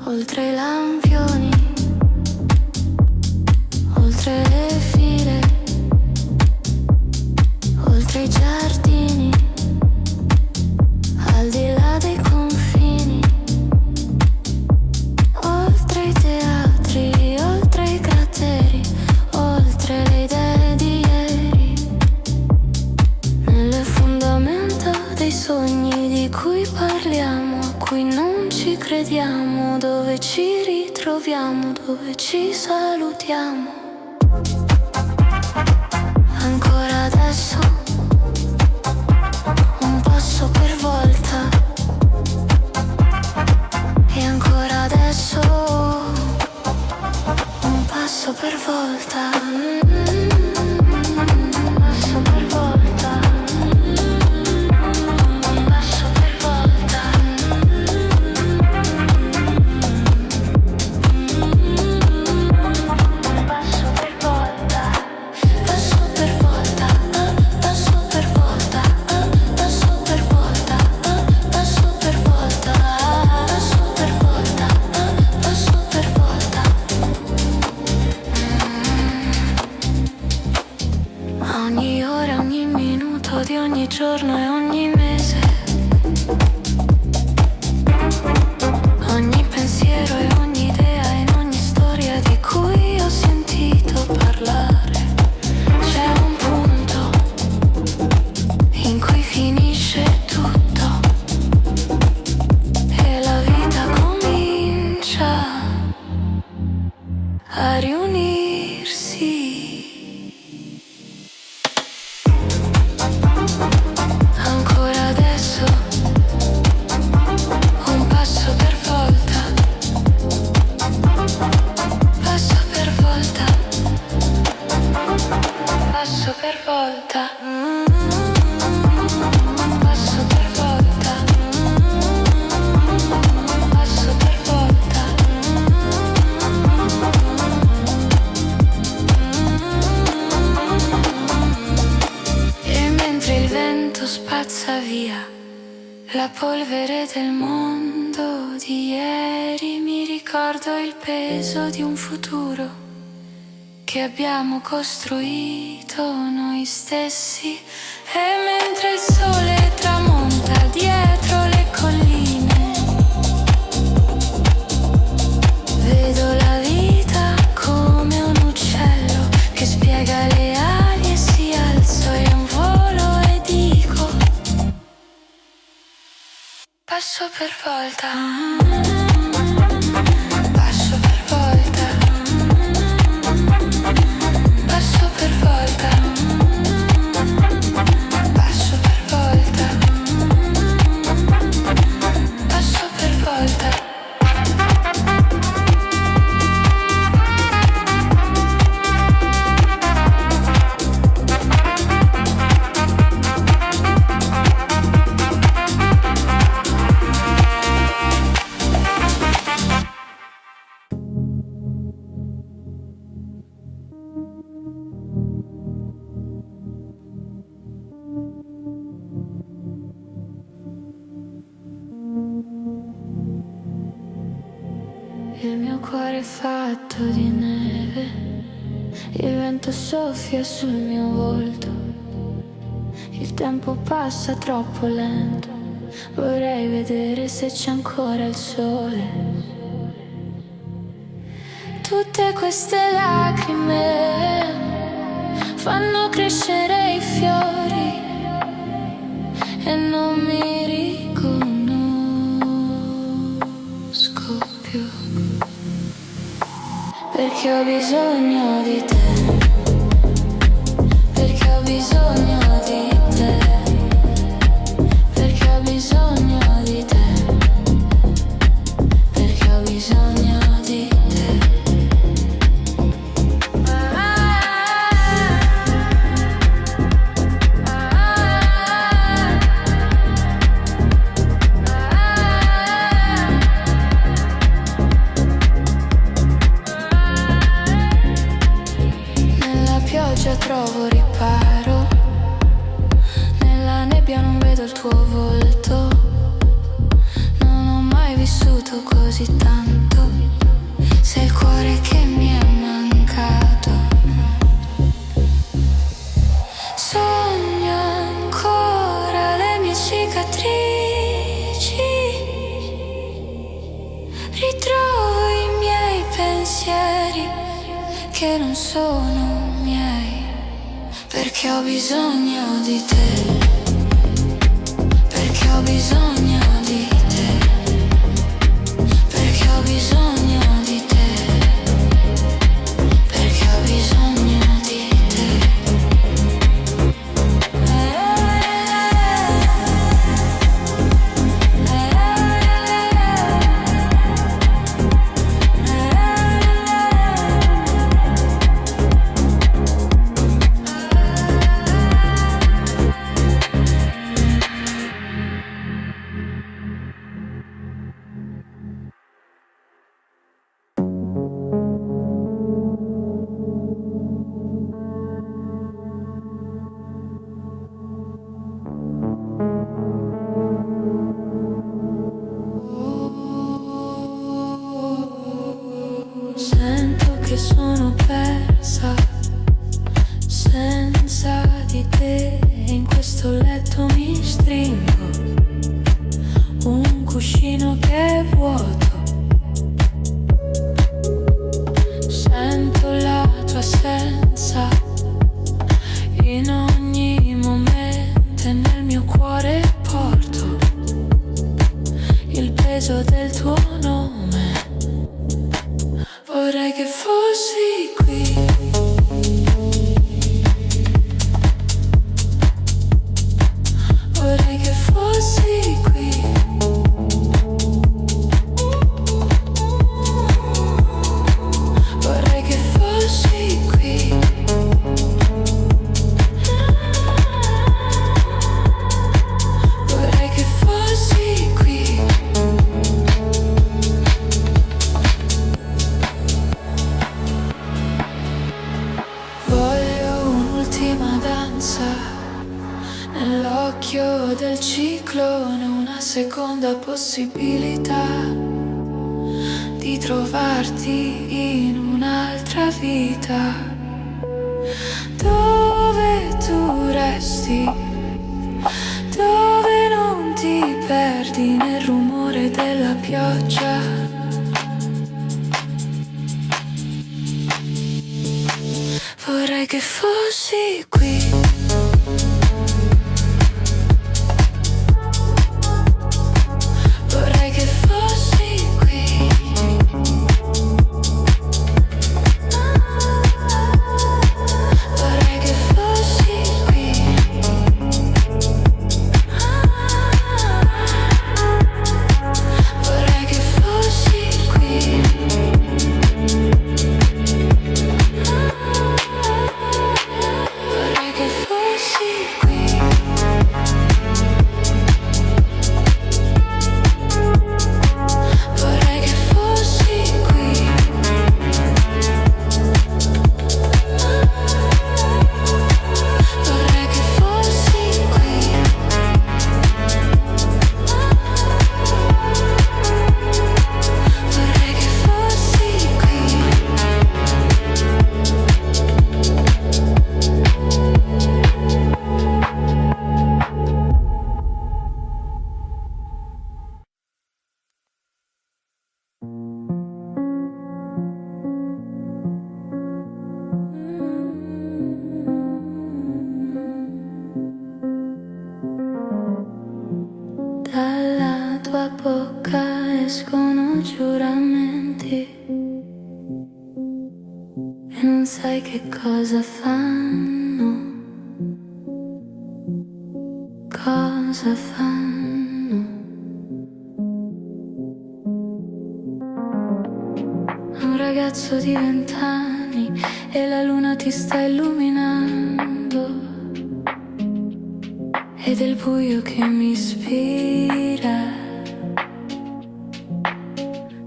oltre i lampioni, oltre le file, oltre i giardini, al di là dei confini, oltre i teatri, oltre i crateri, oltre le idee di ieri, nelle fondamenta dei sogni di cui parliamo, a cui non ci crediamo, dove ci ritroviamo, dove ci salutiamo. Ancora adesso, un passo per volta, e ancora adesso, un passo per volta. Passo per volta. Un passo per volta. Un passo per volta. Passo per volta. Passo per volta. Passo per volta. Passo per volta. Passo per volta. Passo per volta. Ogni ora, ogni minuto di ogni giorno e ogni mese, ogni pensiero e ogni idea in ogni storia di cui ho sentito parlare, c'è un punto in cui finisce tutto e la vita comincia a riunirsi. Ancora adesso, un passo per volta, passo per volta, passo per volta, passo per volta, passo per volta. E mentre il vento spazza via la polvere del mondo di ieri, mi ricordo il peso di un futuro che abbiamo costruito noi stessi. E mentre il sole tramonta dietro le colline, vedo la vita come un uccello che spiega le ali e si alza in volo e dico passo per volta, passo per volta, passo per volta, passo per volta, passo per volta. Il mio cuore è fatto di neve, il vento soffia sul mio volto, il tempo passa troppo lento, vorrei vedere se c'è ancora il sole. Tutte queste lacrime fanno crescere i fiori e non mi riconosco più, perché ho bisogno di te, perché ho bisogno di te, perché ho bisogno di te, perché ho bisogno di te. Trovo riparo Ritrovo i miei pensieri che non sono miei, perché ho bisogno di te, perché ho bisogno di te, perché ho bisogno di te, perché ho bisogno di te. Sento che sono persa senza di te, in questo letto mi stringo, un cuscino che è vuoto. Sento la tua assenza in ogni momento e nel mio cuore porto il peso del tuo nome. Vorrei che fossi qui, vorrei che fossi qui, vorrei che fossi qui, vorrei che fossi qui. Nell'occhio del ciclone, una seconda possibilità di trovarti in un'altra vita, dove tu resti, dove non ti perdi nel rumore della pioggia. Vorrei che fossi qui, vorrei che fossi qui, vorrei che fossi qui, vorrei che fossi qui, vorrei che fossi qui. Vorrei che fossi qui, vorrei che fossi qui, vorrei che fossi qui. Dalla tua bocca escono giuramenti e non sai che cosa fanno, cosa fanno. Un ragazzo di 20 anni e la luna ti sta illuminando, ed è il buio che mi ispira,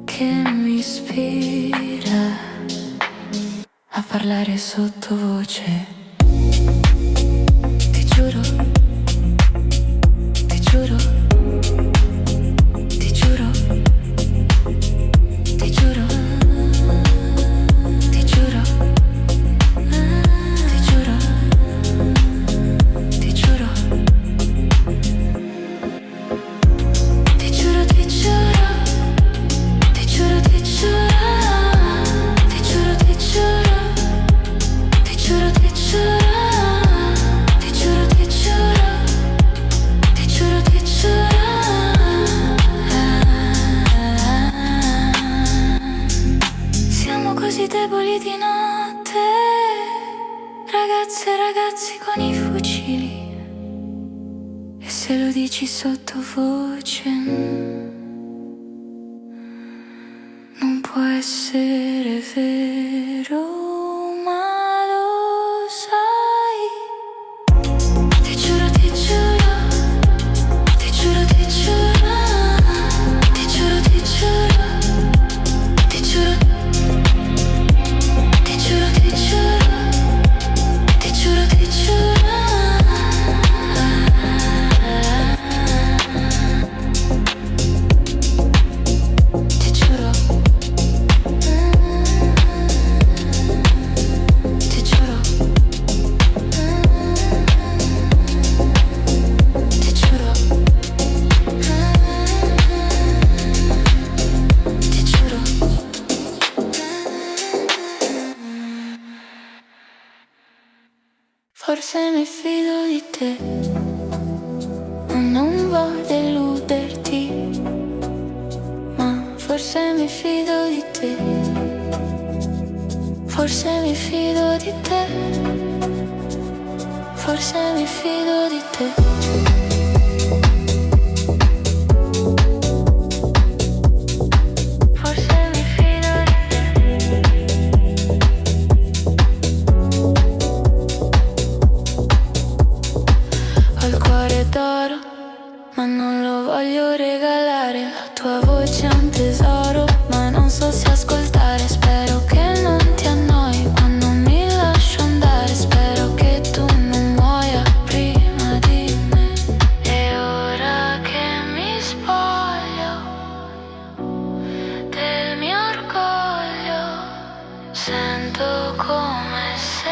che mi ispira a parlare sottovoce. Ti giuro, ti giuro, ti giuro, ti giuro, ti giuro, ti giuro, ti giuro. Ti giuro, ti giuro, ti giuro. deboli di notte, ragazze e ragazzi con i fucili. E se lo dici sottovoce non può essere vero, ma lo sai. Ti giuro, ti giuro, ti giuro, ti giuro, ti giuro, ti giuro, ti giuro, ti giuro, ti giuro, ti giuro, ti giuro. Ti giuro. Ti giuro. Ti giuro. Ti giuro. Forse mi fido di te, ma non voglio deluderti. Ma forse mi fido di te, forse mi fido di te, forse mi fido di te. Forse mi fido di te. Ho il cuore d'oro, ma non lo voglio regalare. La tua voce è un tesoro, ma non so se ascoltare. Spero che non ti annoi quando mi lascio andare. Spero che tu non muoia prima di me. E ora che mi spoglio del mio orgoglio, sento come se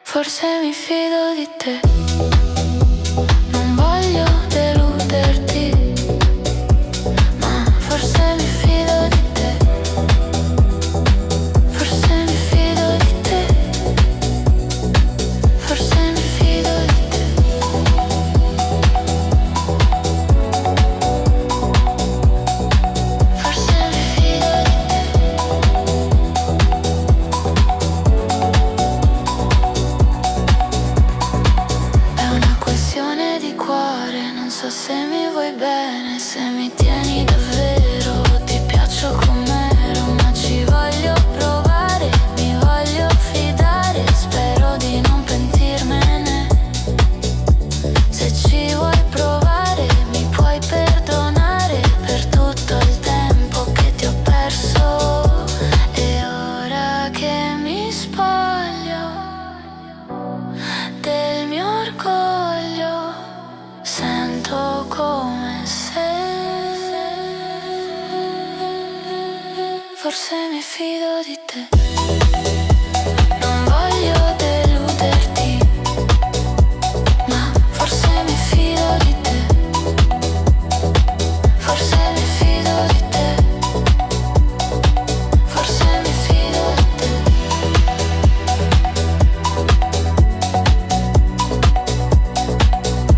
forse mi fido di te. Non voglio deluderti, ma forse mi fido di te. Forse mi fido di te. Forse mi fido di te. Forse mi fido di te. È una questione di cuore, non so se mi vuoi bene, se mi tieni davvero, ti piaccio com'ero, ma ci voglio provare, mi voglio fidare, spero di non pentirmene. Se ci vuoi provare, mi puoi perdonare per tutto il tempo che ti ho perso. E ora che mi spoglio del mio orgoglio, sento come se forse mi fido di te. Non voglio deluderti, ma forse mi fido di te. Forse mi fido di te. Forse mi fido di te.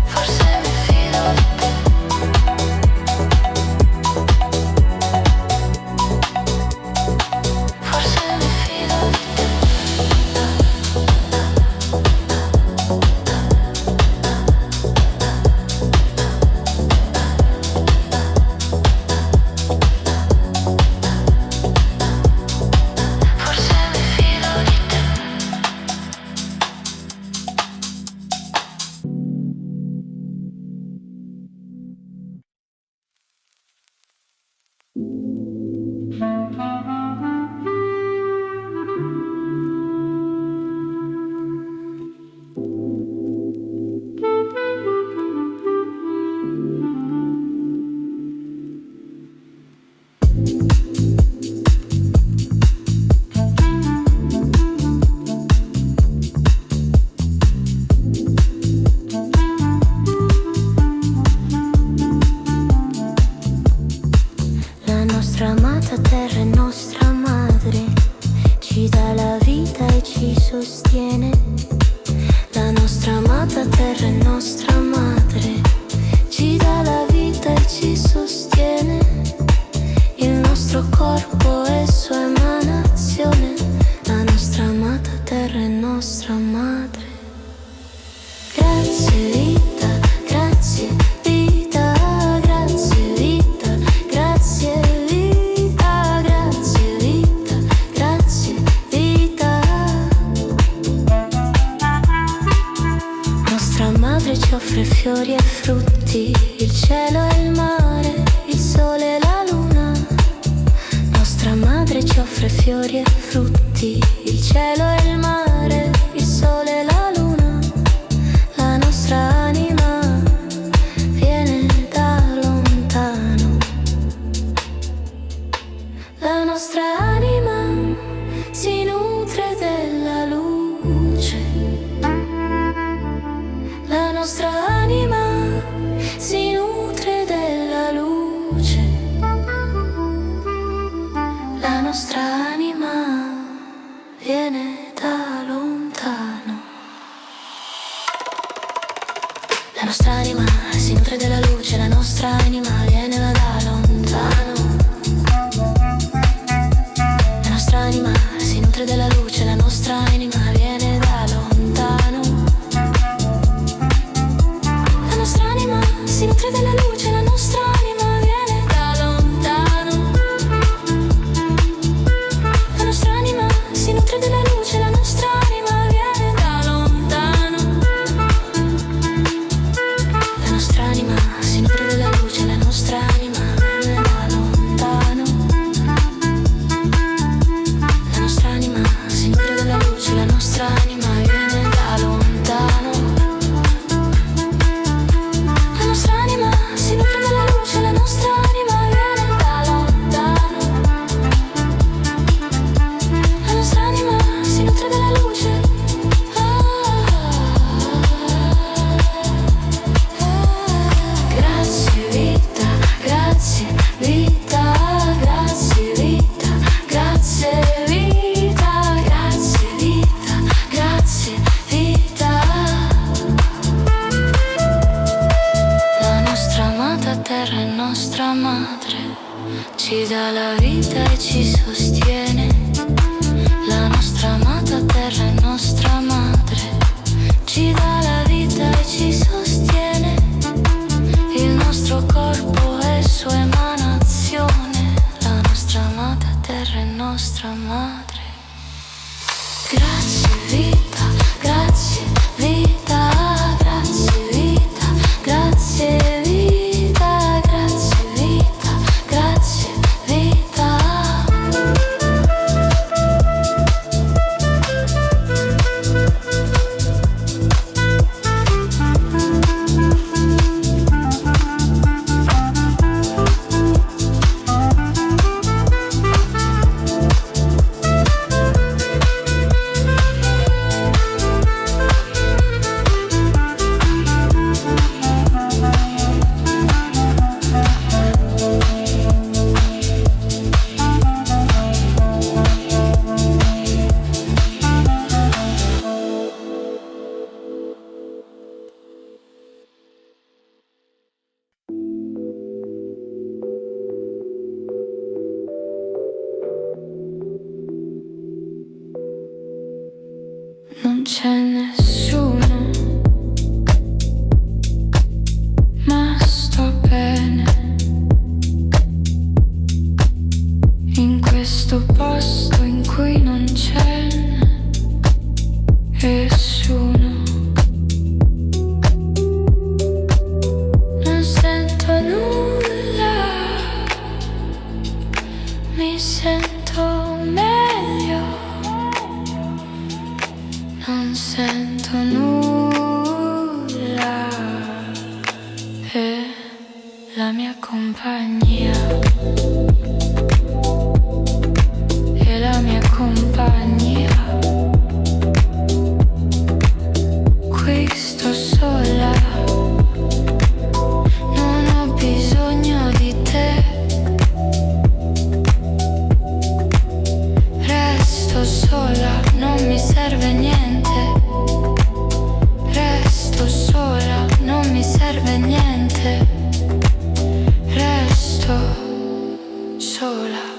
Forse mi fido di te. Forse mi fido di te. Forse mi fido di te. La nostra amata terra è nostra madre, ci dà la vita e ci sostiene. La nostra amata terra è nostra madre, ci dà la vita e ci sostiene. Il nostro nostro corpo e sua emanazione, la nostra amata terra è nostra madre. Grazie vita, grazie vita, grazie vita, grazie vita, grazie vita, grazie vita. Nostra madre ci offre fiori e frutti, il cielo e il mare, il sole e la luna. Nostra madre ci offre fiori e frutti, il cielo e il mare, il sole e la luna. La nostra anima viene da lontano. La nostra anima si nutre della luce. La nostra anima si nutre della luce. La nostra anima viene da lontano. La nostra anima si nutre della luce, la nostra anima viene da lontano. La nostra anima si nutre della luce, la nostra anima viene da lontano. La nostra anima si nutre della luce, la nostra anima viene da lontano. La nostra anima si nutre della luce, la nostra anima viene da lontano. La nostra anima si nutre della luce, la nostra anima viene da lontano. La nostra anima si nutre della luce, la nostra anima viene da lontano. La nostra anima si nutre della luce, la nostra anima viene da lontano. La nostra anima si nutre della luce. Grazie vita, grazie vita, grazie vita, grazie vita, grazie vita, grazie vita. La nostra amata terra è nostra madre, ci dà la vita e ci sostiene. La nostra amata terra è nostra madre, ci dà la vita e ci sostiene. Il nostro corpo è sua emanazione, la nostra amata terra è nostra madre. Grazie vita, grazie vita, grazie vita, grazie vita, grazie vita, grazie vita. Non c'è nessuno, ma sto bene in questo posto in cui non c'è nessuno. Non sento nulla, mi sento meglio. Non sento nulla e la mia compagnia, e la mia compagnia. Qui sto sola, non ho bisogno di te. Resto sola, non mi serve niente. Resto sola, non mi serve niente. Resto sola.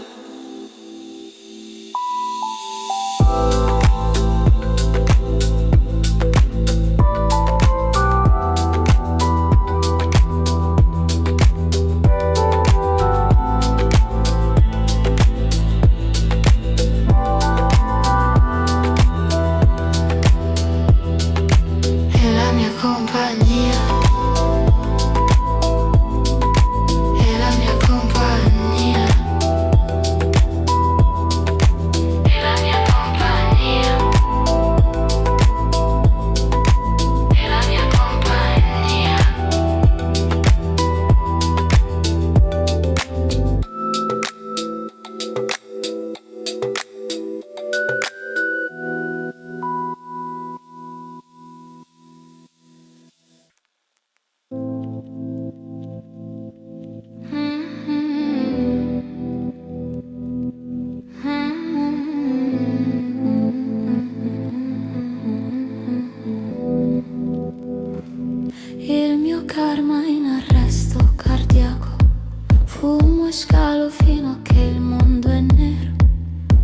fumo e scalo fino a che il mondo è nero.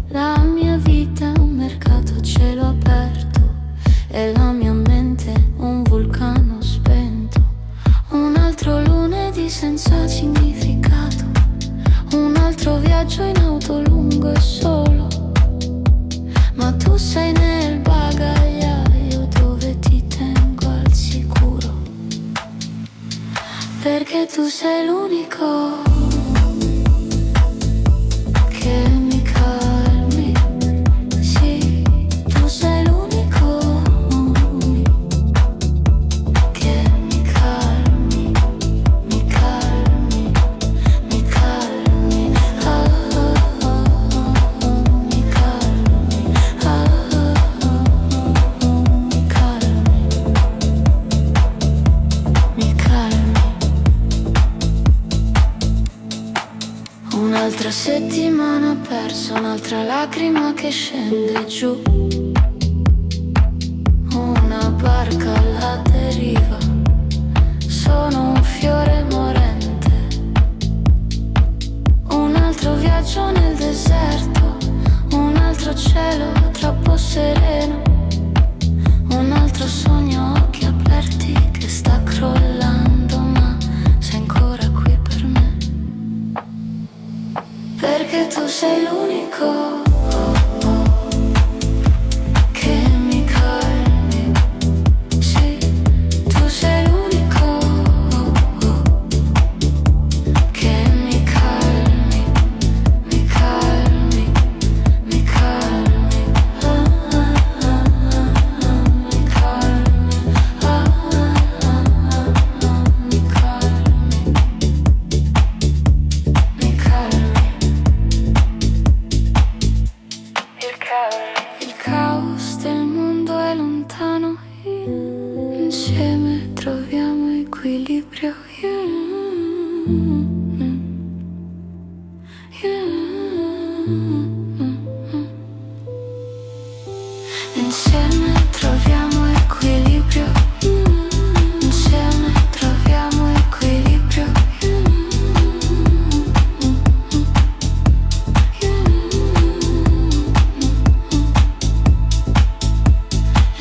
La mia vita è un mercato a cielo aperto e la mia mente un vulcano spento. Un altro lunedì senza significato, un altro viaggio in auto lungo e solo. Ma tu sei nel bagagliaio dove ti tengo al sicuro, perché tu sei l'unico che mi calmi. Sì, tu sei l'unico che mi calmi, mi calmi, mi calmi. Oh, oh, oh, oh, mi calmi. Oh, oh, oh, mi calmi, mi calmi. Un'altra settimana persa, un'altra lacrima che scende giù. Una barca alla deriva, sono un fiore morente. Un altro viaggio nel deserto, un altro cielo troppo sereno. Un altro sogno a occhi aperti che sta crollando, ma sei ancora qui per me. Perché tu sei l'unico che mi calmi. Sì, tu sei l'unico che mi calmi, mi calmi, mi calmi. Ah, ah, ah, ah, mi calmi. Ah, ah, ah, ah, mi calmi, mi calmi. Il caos del mondo è lontano, insieme troviamo equilibrio. Insieme troviamo equilibrio. Insieme troviamo equilibrio.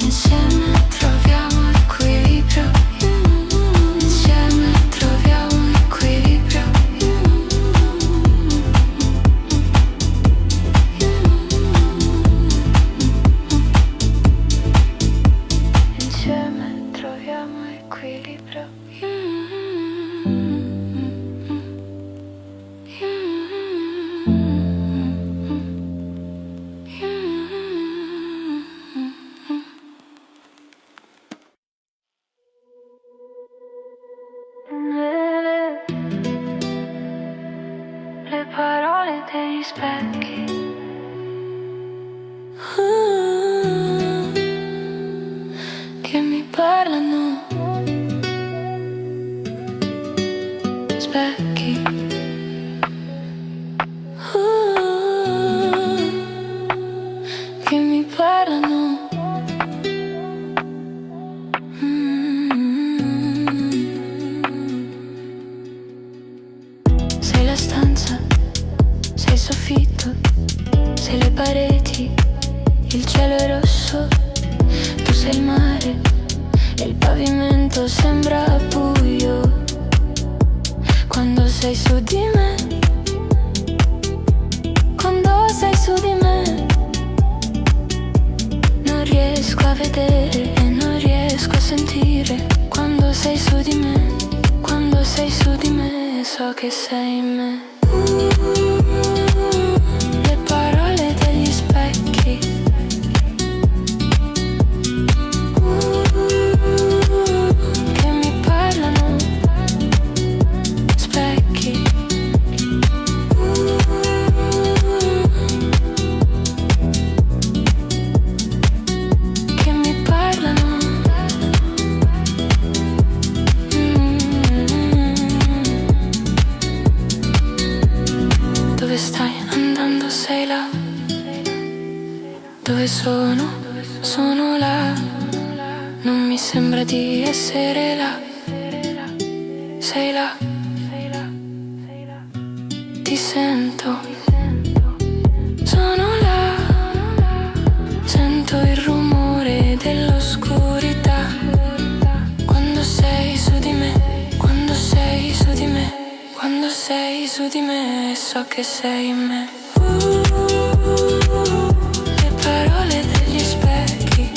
Insieme troviamo equilibrio. Insieme troviamo equilibrio. Insieme troviamo equilibrio. Le parole degli specchi. Che mi parlano. Specchi. Che mi parlano. Sei la stanza, sei il soffitto, sei le pareti, il cielo è rosso, tu sei il mare e il pavimento sembra buio. Quando sei su di me, quando sei su di me, non riesco a vedere e non riesco a sentire. Quando sei su di me, quando sei su di me, so che sei in me. Le parole degli specchi. Che mi parlano. Specchi. Che mi parlano. Dove stai andando? Sei là. Dove sono? Sono là. Non mi sembra di essere là. Sei là. ti sento, sono là, sento il rumore dell'oscurità. Quando sei su di me, quando sei su di me, quando sei su di me, so che sei in me. Le parole degli specchi,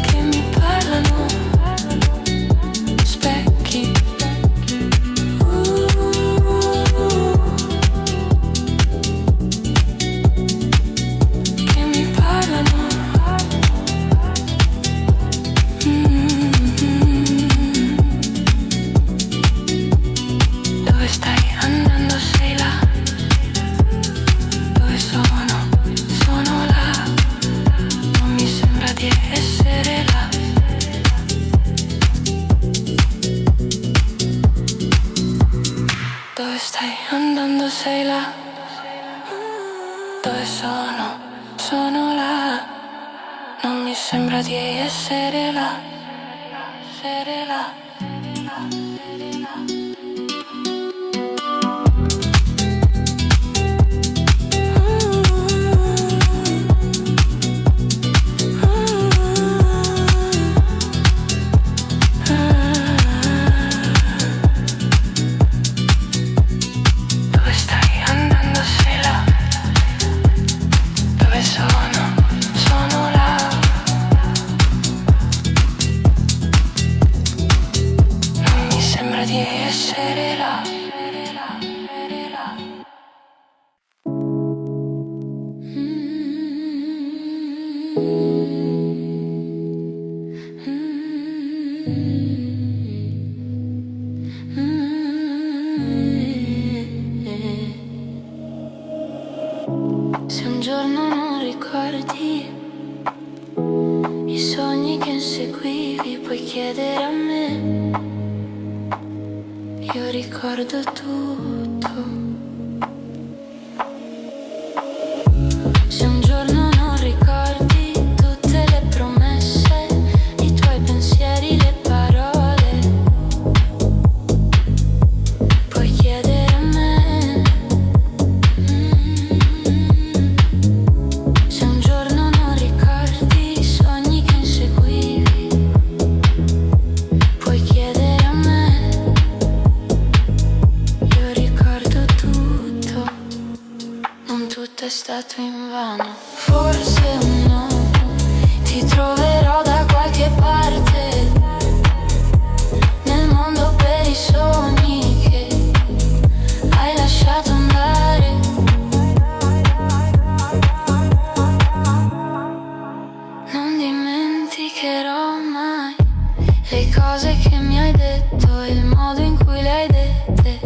che mi parlano, specchi, che mi parlano. Dove stai andando? Sei là. Dove sono? Sono là. Non mi sembra di essere là. Dove stai andando? Sei là. Dove sono? Sono là. Non mi sembra di essere là. Essere là. Dove stai andando? Sei là. Dove sono? Sono là. Non mi sembra di essere là. Se un giorno non ricordi i sogni che inseguivi, puoi chiedere a me. Io ricordo tutto. Se un giorno non ricordi tutte le promesse, i tuoi pensieri, le parole, puoi chiedere a me. Se un giorno non ricordi i sogni che inseguivi, puoi chiedere a me. Io ricordo tutto, non tutto è stato invano. Forse un no ti troverò da qualche parte, nel mondo per i sogni che hai lasciato andare. Non dimenticherò mai le cose che mi hai detto, il modo in cui le hai dette.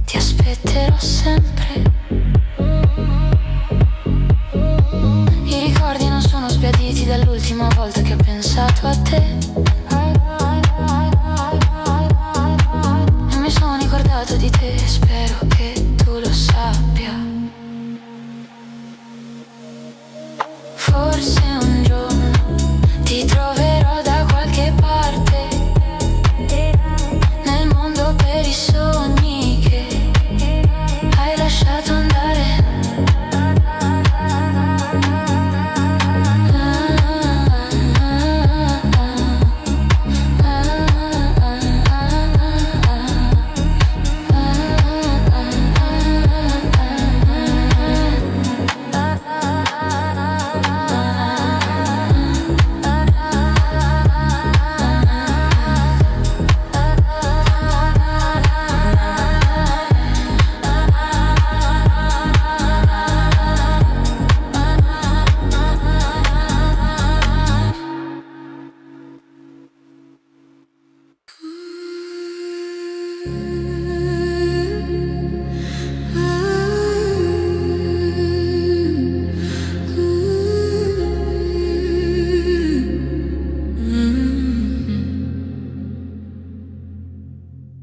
Ti aspetterò sempre. I ricordi non sono sbiaditi dall'ultima volta che ho pensato a te. E mi sono ricordato di te, spero che tu lo sappia. Forse un giorno ti troverò da qualche parte, nel mondo per i sogni che hai lasciato andare.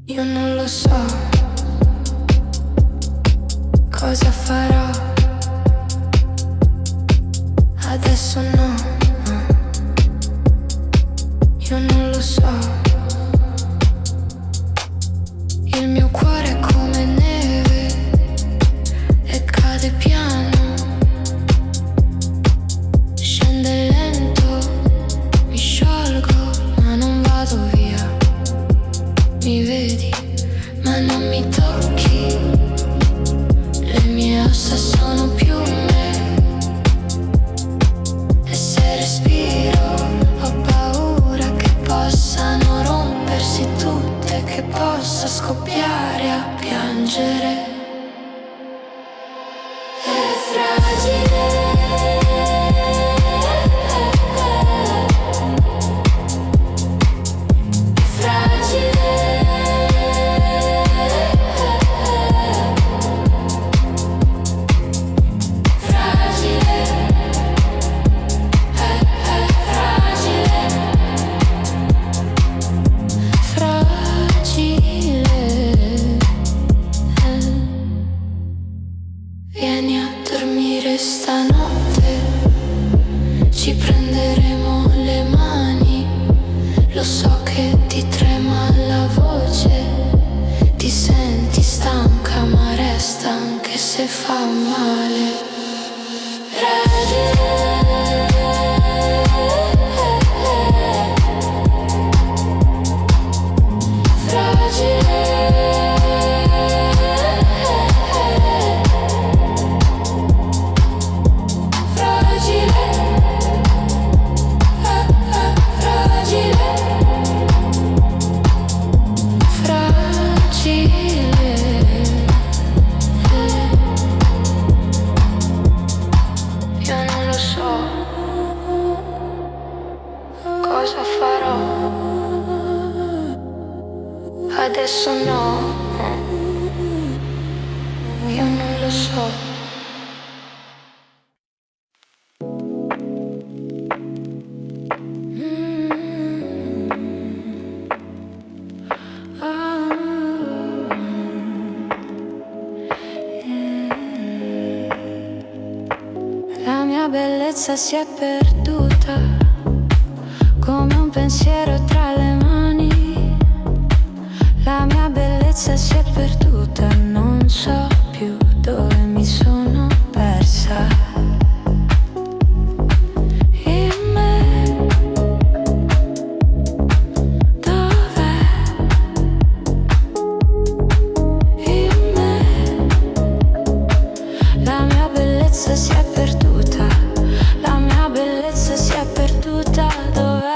Io non lo so cosa farò, adesso no. Io non lo so possa scoppiare a piangere. È fragile. Stanotte ci prenderemo le mani, lo so che ti trema la voce, ti senti stanca ma resta anche se fa male. Adesso no, io non lo so. La mia bellezza si è perduta come un pensiero tra le mani. La mia bellezza si è perduta, non so più dove mi sono persa. In me, dov'è? In me, la mia bellezza si è perduta, la mia bellezza si è perduta, dov'è?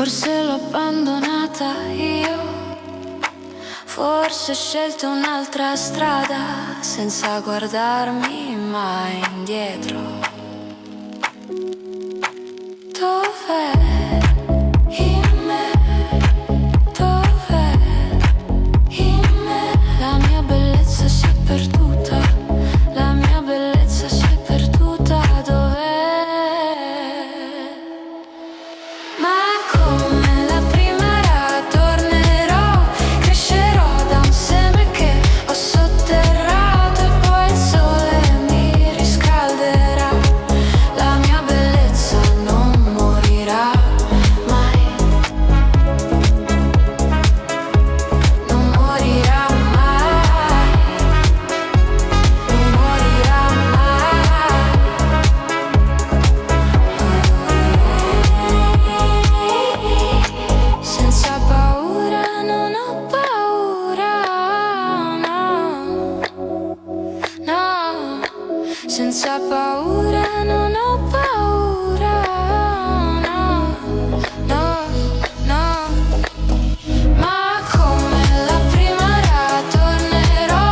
Forse l'ho abbandonata io, forse ho scelto un'altra strada senza guardarmi mai indietro. Dov'è? In me, dov'è? In me, la mia bellezza si è perduta, la mia bellezza si è perduta, dov'è? Senza paura, non ho paura, no, no, no. Ma come la primavera tornerò,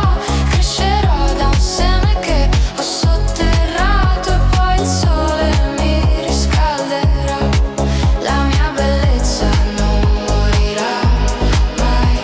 crescerò da un seme che ho sotterrato e poi il sole mi riscalderà. La mia bellezza non morirà mai.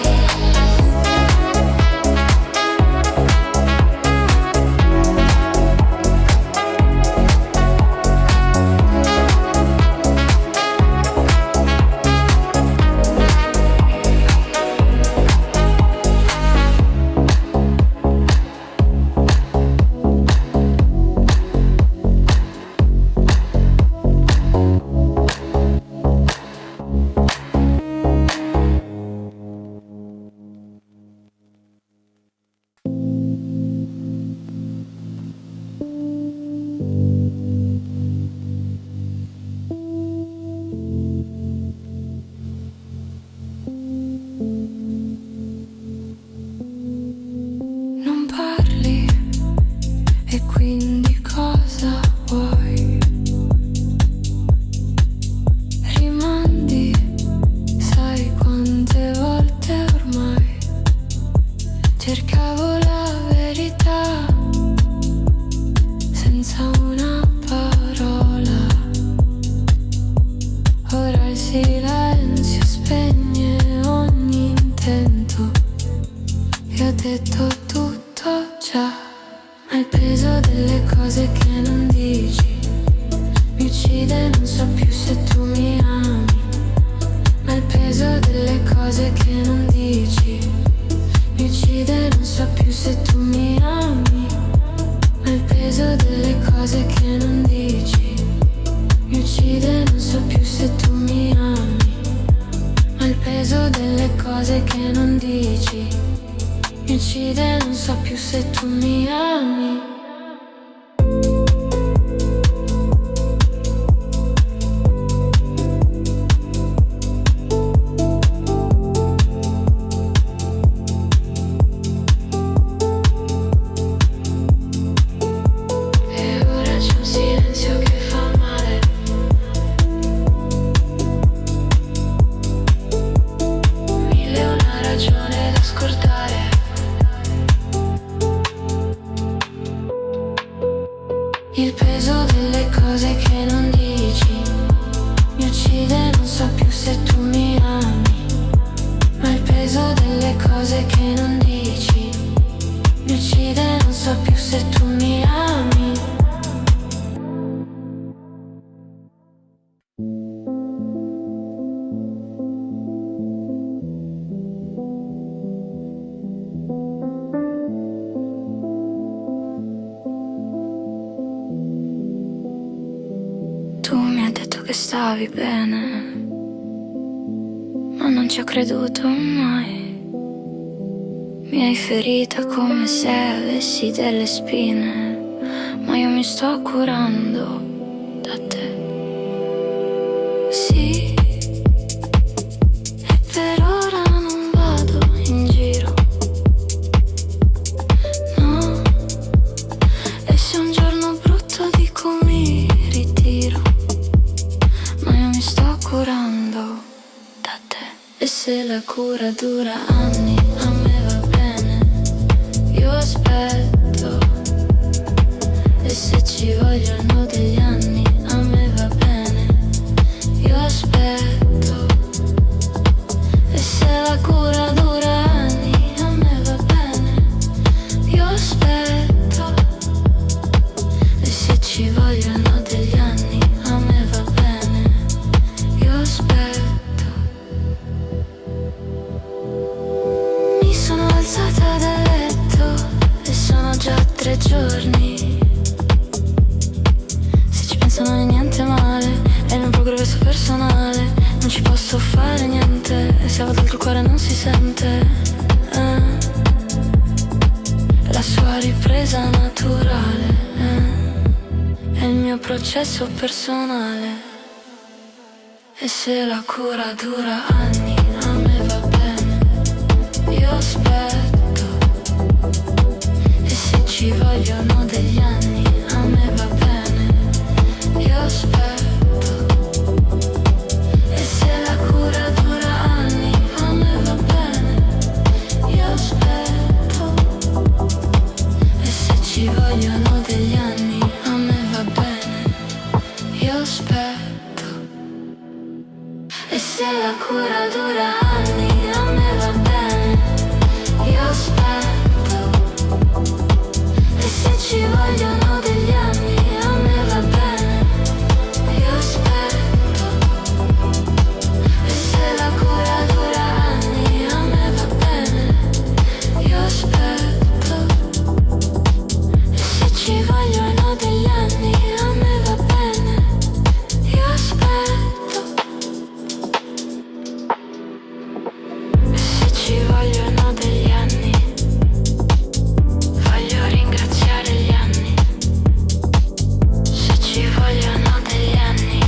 quindi cosa vuoi? Rimandi, sai quante volte ormai cercavo la verità senza una parola. Ora il silenzio spegne ogni intento e ho detto tutto già, ma il peso delle cose che non dici mi uccide, non so più se tu mi ami, ma il peso delle cose che non dici mi uccide, non so più se tu mi ami, ma il peso delle cose che non dici mi uccide, non so più se tu mi ami, ma il peso delle cose che non dici mi uccide, non so più se tu mi ami. Il peso delle cose che non dici mi uccide, non so più se tu mi ami, ma il peso delle cose che non dici mi uccide, non so più se tu mi ami. Tu mi hai detto che stavi bene, ma non ci ho creduto mai. Mi hai ferita come se avessi delle spine, ma io mi sto curando da te. Sì, e per ora non vado in giro, no, e se un giorno brutto dico mi ritiro, ma io mi sto curando da te. E se la cura dura anni, a me va bene, io aspetto. E se ci vogliono degli anni, a me va bene, io aspetto. E se la cura dura anni, a me va bene, io aspetto. E se ci vogliono degli anni, a me va bene, io aspetto. Mi sono alzata dal letto e sono già 3 giorni. Se ci penso non è niente male, è il mio progresso personale. Non ci posso fare niente, e se a volte il cuore non si sente, la sua ripresa naturale, è il mio processo personale. E se la cura dura anni, a me va bene, io aspetto. E se ci vogliono degli anni, a me va bene, io aspetto. E se la cura dura anni, a me va bene, io aspetto. E se ci vogliono degli anni, a me va bene, io aspetto. E se la cura dura anni, a me va bene, io aspetto. E se ci vogliono degli anni, a me va bene, io aspetto. E se la cura dura anni, a me va bene, io aspetto. E se ci vogliono degli anni, a me va bene, io aspetto. E se ci vogliono degli anni, voglio ringraziare gli anni. Se ci vogliono degli anni,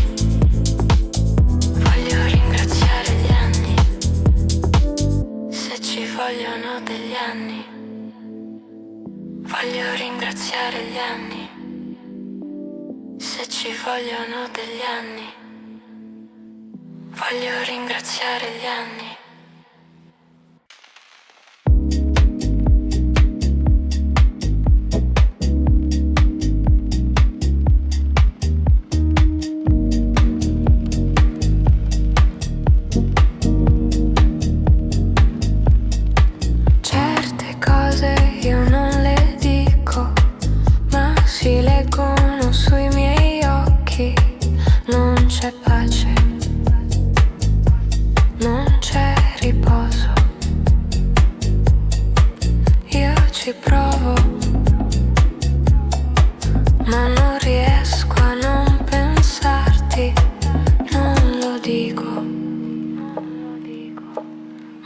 voglio ringraziare gli anni. Se ci vogliono degli anni, voglio ringraziare gli anni. se ci vogliono degli anni. Voglio ringraziare gli anni. Certe cose io non le dico, ma si leggono sui miei occhi. Non c'è pace, non c'è riposo. Io ci provo, ma non riesco a non pensarti. Non lo dico,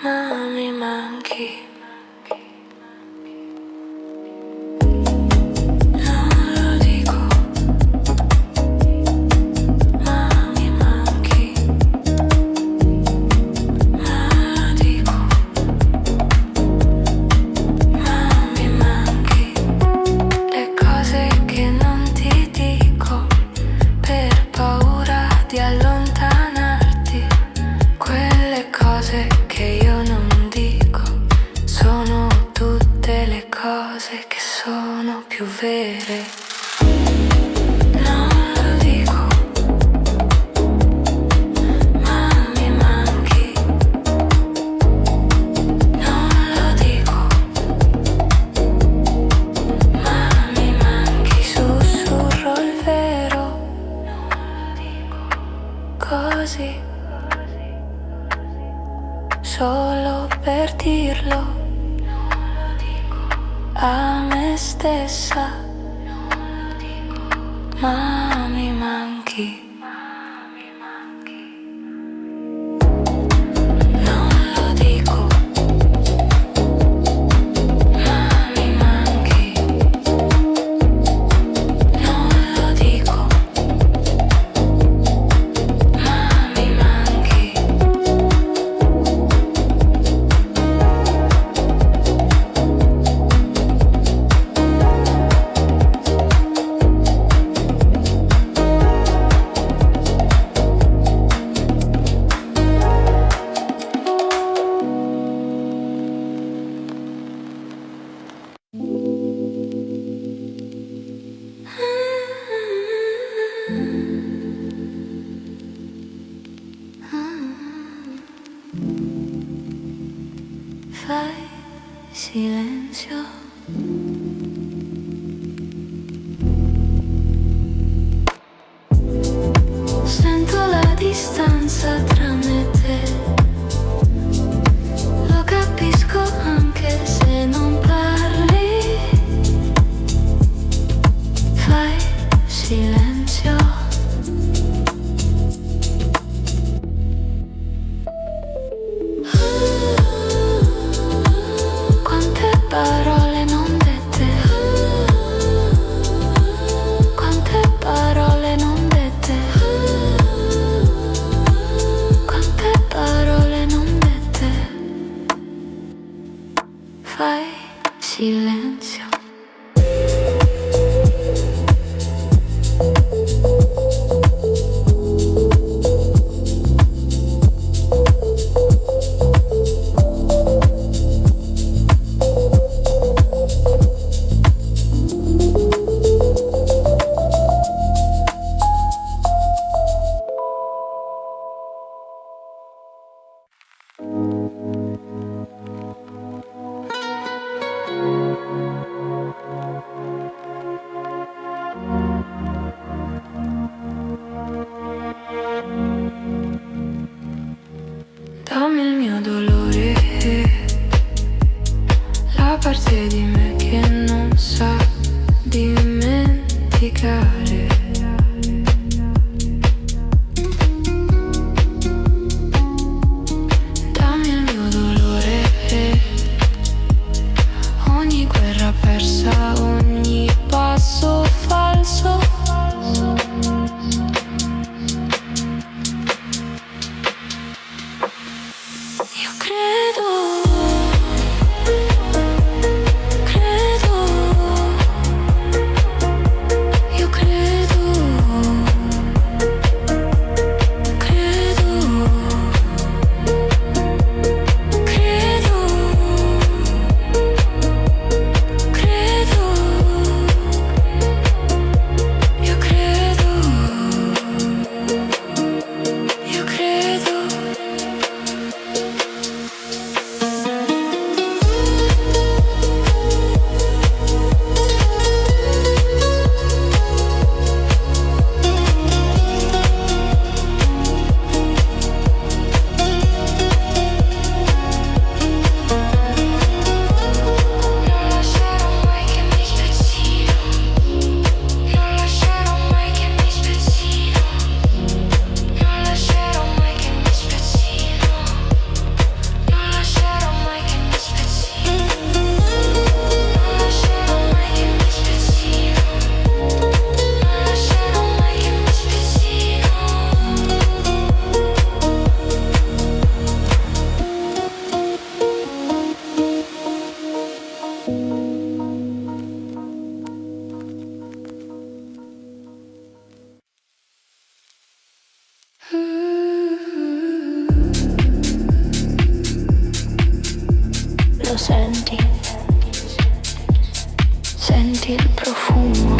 ma mi manchi. Solo per dirlo a me stessa, ma mi manchi. Fai silenzio. Sento la distanza tra me e te. Lo capisco anche se non parli. Fai silenzio. Parole non dette, quante parole non dette, quante parole non dette. Fai silenzio. Dammi il mio dolore, la parte di me che non sa dimenticare. Dammi il mio dolore, ogni guerra persa, ogni passo falso. Io credo senti, senti il profumo.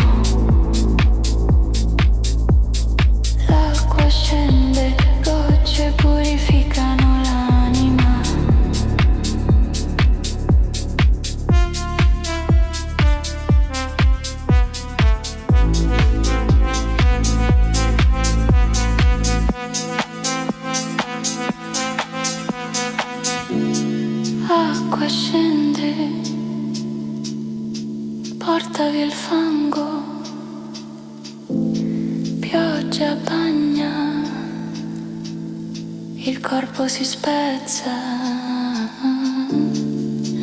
L'acqua scende, gocce purificano l'anima. Acqua scende, porta via il fango, pioggia bagna, il corpo si spezza,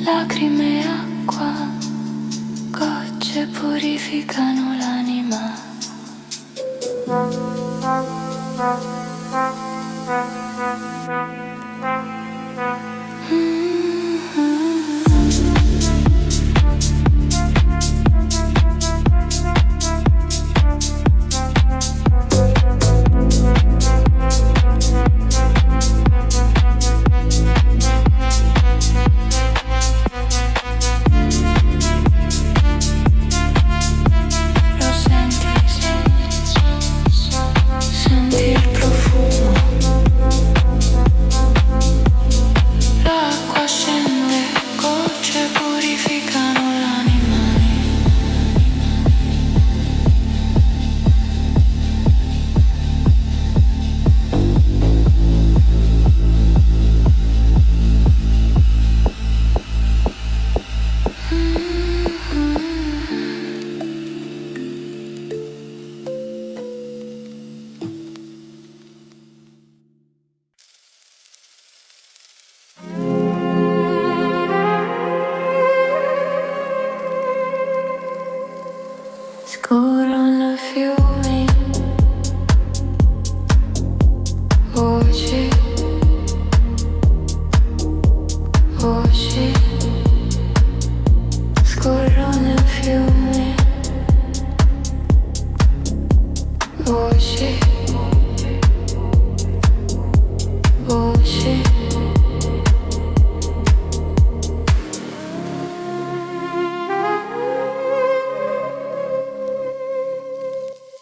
lacrime e acqua, gocce purificano l'anima. Scorrono fiumi, voci, voci, scorrono fiumi, voci, voci.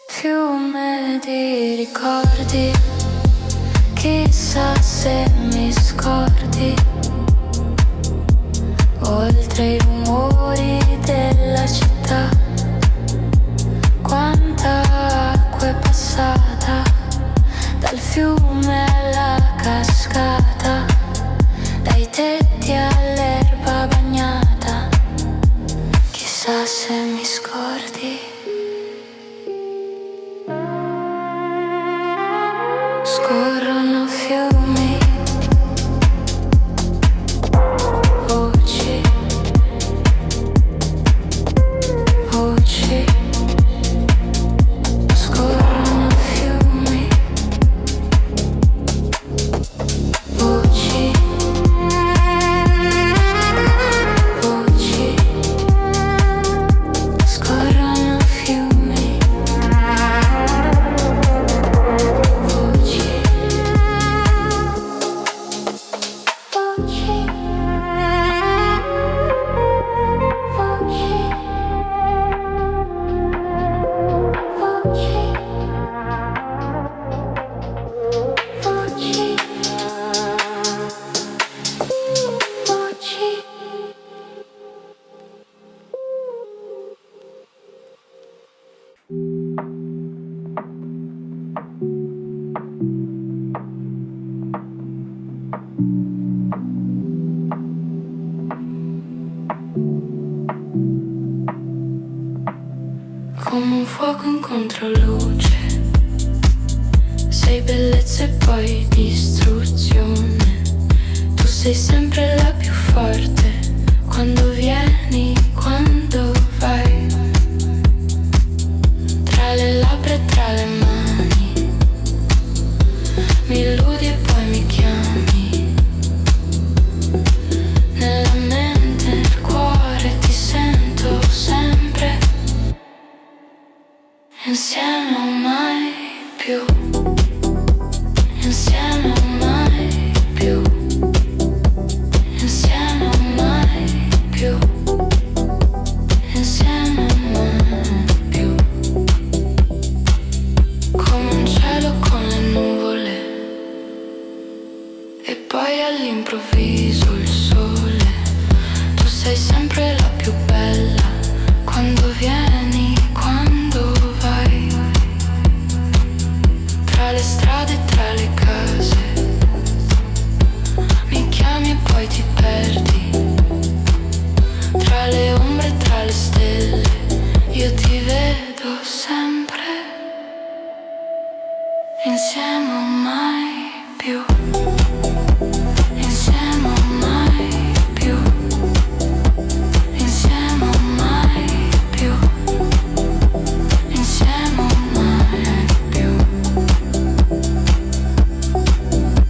Fiume di ricordi, chissà se mi scordi, oltre i rumori della città, quanta acqua è passata, dal fiume alla cascata, dai tetti all'erba bagnata, chissà se mi scordi. Scorrono fiumi, voci, voci, scorrono fiumi, voci, voci, scorrono fiumi, voci. Come un fuoco in controluce, sei bellezza e poi distruzione. Tu sei sempre la più forte, quando vieni, quando vai, tra le labbra e tra le mani, mi illudi e poi mi chiami, nella mente, nel cuore ti sento sempre. Insieme o mai più, insieme o mai più, insieme o mai all'improvviso il sole. Tu sei sempre la più bella, quando vieni, quando vai, tra le strade e tra le case. Mi chiami e poi ti perdi, tra le ombre e tra le stelle. Io ti vedo sempre, insieme o mai più. Insieme o mai più. Insieme o mai più. Insieme o mai più.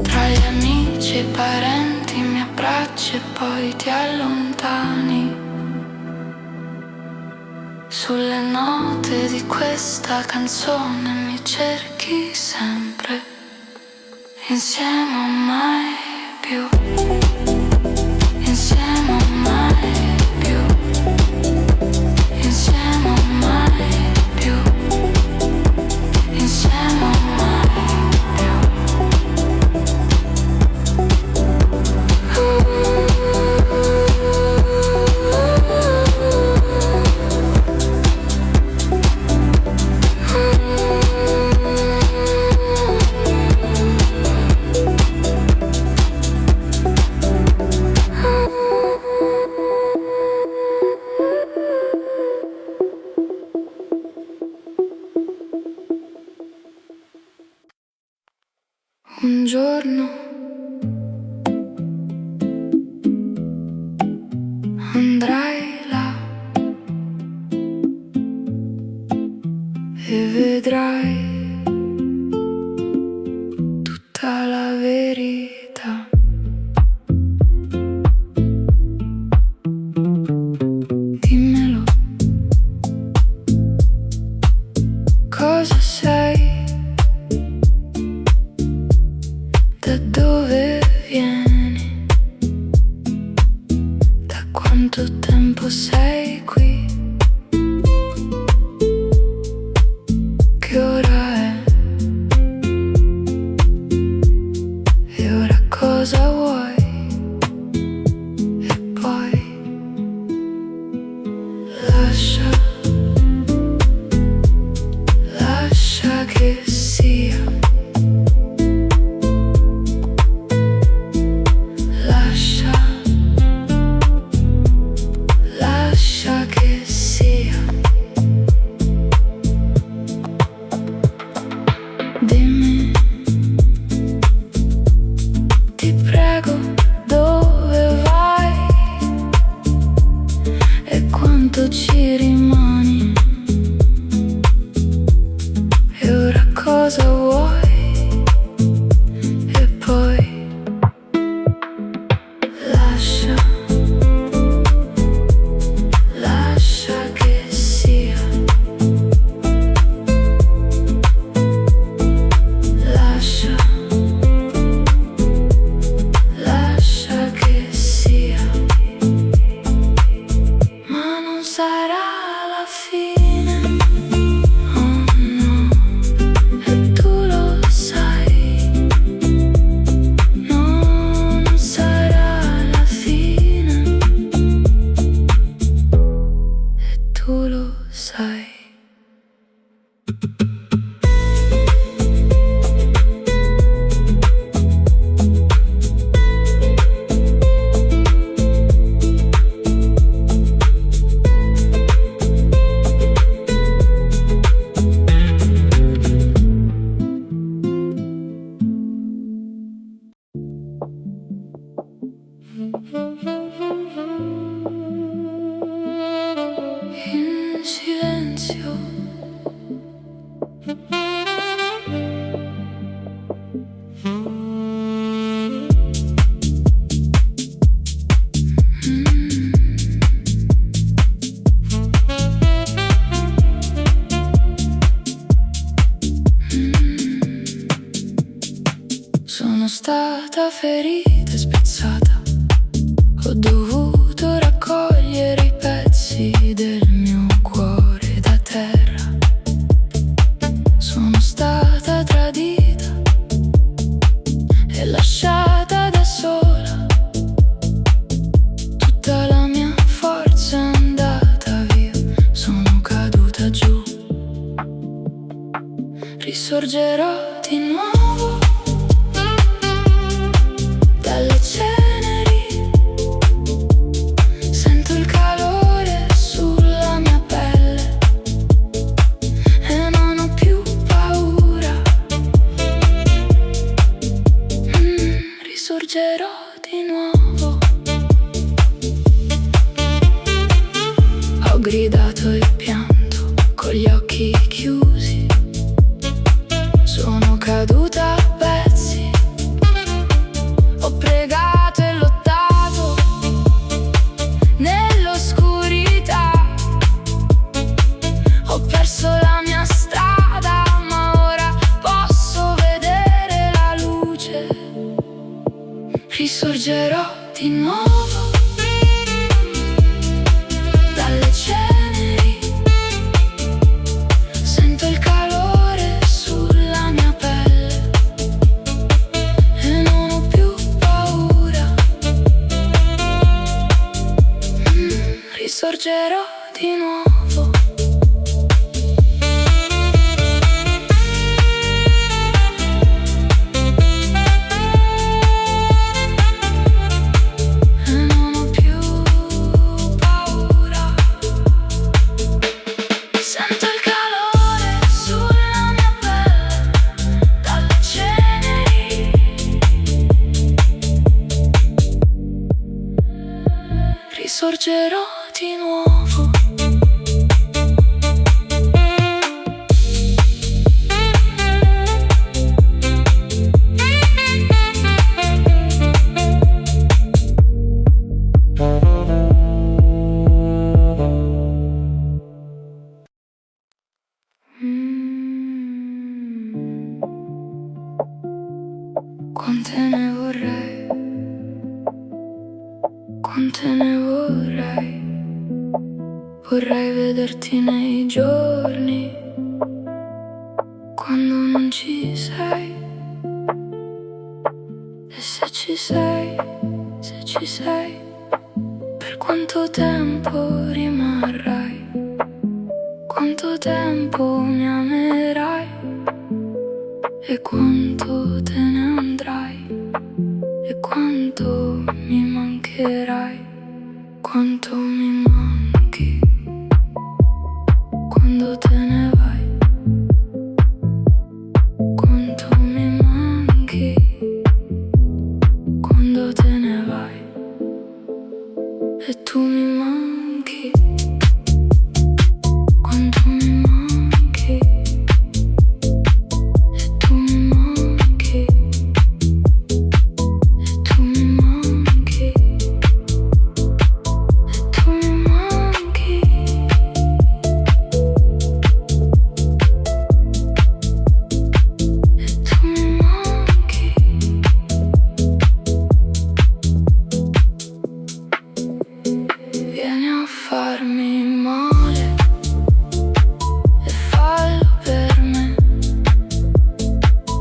Tra gli amici e i parenti mi abbracci e poi ti allontani. Sulle note di questa canzone mi cerchi sempre, insieme o mai più. Insieme o mai più. Insieme o mai più. Insieme o mai più. Un giorno andrai là e vedrai tutta la verità. Dimmelo, cosa sei? Da dove vieni? Da quanto tempo sei qui? Che ora è? E ora cosa vuoi? E poi lascia che sia. Lascia che sia. Dimmi, ti prego, dove vai e quanto ci rimani? E ora cosa vuoi? E poi lascia che sia. Lascia che sia. Ma non sarà la fine, oh no, e tu lo sai. No, non sarà la fine, e tu lo sai. In silenzio sono stata ferita e spezzata, ho dovuto raccogliere i pezzi del mio cuore da terra. Sono stata tradita e lasciata da sola risorgerò di nuovo dalle ceneri. Sento il calore sulla mia pelle e non ho più paura. Risorgerò di nuovo. Ho gridato e pianto con gli occhi chiusi. Sono caduta a pezzi. Ho pregato e lottato nell'oscurità. Ho perso la mia strada, ma ora posso vedere la luce. Risorgerò di nuovo dalle ceneri. Sento il calore sulla mia pelle e non ho più paura. Risorgerò di nuovo. E non ho più paura. Sento il calore sulla mia pelle dalle ceneri. Risorgerò di nuovo. Quante ne vorrei, quante ne vorrei. Vorrei vederti nei giorni quando non ci sei. E se ci sei, per quanto tempo rimarrai? Quanto tempo mi amerai? E quanto te ne andrai? E quanto mi mancherai? Quanto mi manchi quando te ne vai? Quanto mi manchi quando te ne vai? E tu mi manchi. Quanto mi manchi. E tu mi manchi. E tu mi manchi. E tu mi manchi. E tu mi manchi. Vieni a farmi male e fallo per me,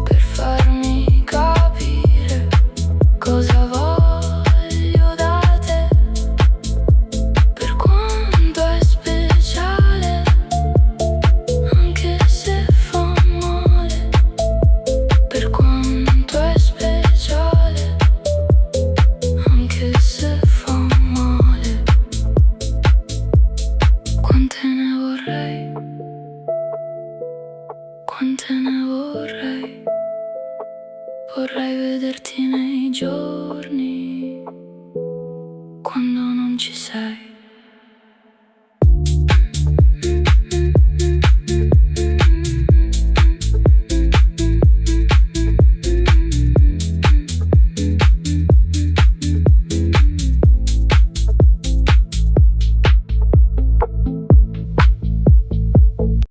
per farmi capire cosa voglio da te, per quanto è speciale, anche se fa male, per quanto è speciale, anche se fa male. Quante ne vorrei, quante ne vorrei. Vorrei